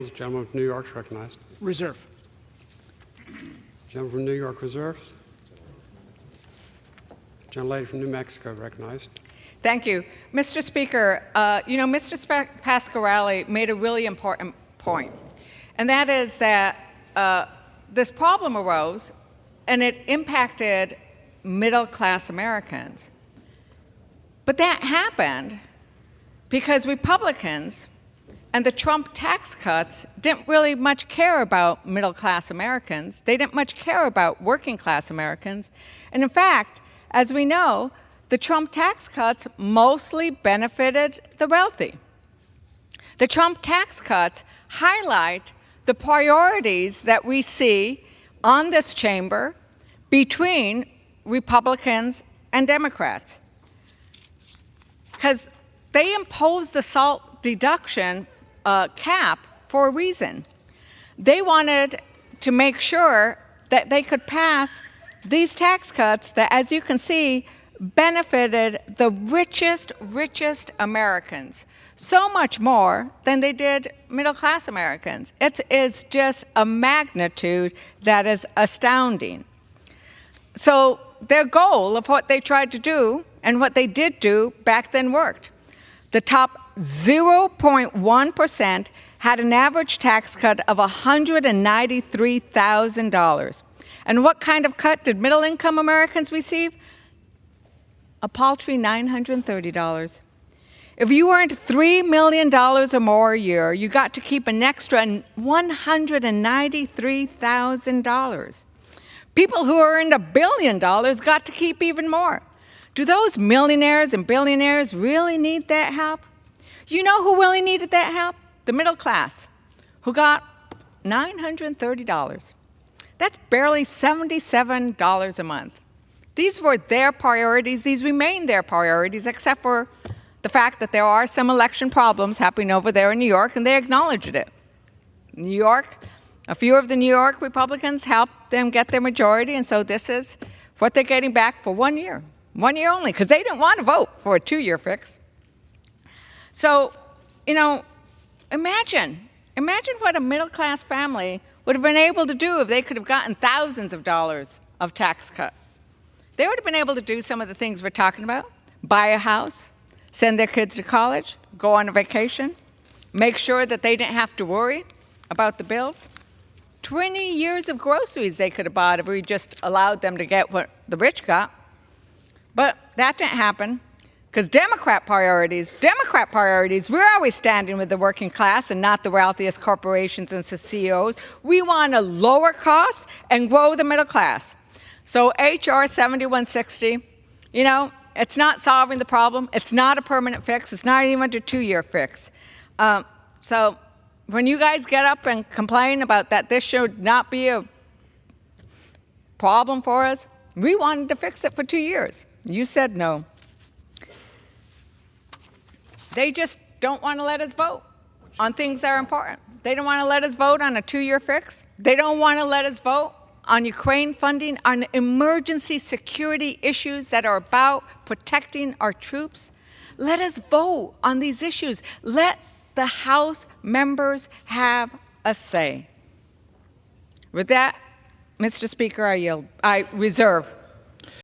The gentleman from New York is recognized. Reserve. Gentleman from New York reserves. Gentlelady from New Mexico recognized. Thank you. Mr. Speaker, Mr. Pasquarelli made a really important point, and that is that this problem arose and it impacted middle-class Americans. But that happened because Republicans and the Trump tax cuts didn't really much care about middle-class Americans. They didn't much care about working-class Americans. And in fact, as we know, the Trump tax cuts mostly benefited the wealthy. The Trump tax cuts highlight the priorities that we see on this chamber between Republicans and Democrats. Because they imposed the SALT deduction cap for a reason. They wanted to make sure that they could pass these tax cuts that, as you can see, benefited the richest Americans, so much more than they did middle-class Americans. It is just a magnitude that is astounding. So their goal of what they tried to do and what they did do back then worked. The top 0.1% had an average tax cut of $193,000. And what kind of cut did middle-income Americans receive? A paltry $930. If you earned $3 million or more a year, you got to keep an extra $193,000. People who earned $1 billion got to keep even more. Do those millionaires and billionaires really need that help? You know who really needed that help? The middle class, who got $930. That's barely $77 a month. These were their priorities. These remain their priorities, except for the fact that there are some election problems happening over there in New York, and they acknowledged it. New York, a few of the New York Republicans helped them get their majority, and so this is what they're getting back for 1 year. 1 year only, because they didn't want to vote for a 2-year fix. So, imagine what a middle-class family would have been able to do if they could have gotten thousands of dollars of tax cut. They would have been able to do some of the things we're talking about: buy a house, send their kids to college, go on a vacation, make sure that they didn't have to worry about the bills. 20 years of groceries they could have bought if we just allowed them to get what the rich got. But that didn't happen, because Democrat priorities, we're always standing with the working class and not the wealthiest corporations and CEOs. We want to lower costs and grow the middle class. So H.R. 7160, it's not solving the problem. It's not a permanent fix. It's not even a 2-year fix. So when you guys get up and complain about that this should not be a problem for us, we wanted to fix it for 2 years. You said no. They just don't want to let us vote on things that are important. They don't want to let us vote on a 2-year fix. They don't want to let us vote on Ukraine funding, on emergency security issues that are about protecting our troops. Let us vote on these issues. Let the House members have a say. With that, Mr. Speaker, I reserve.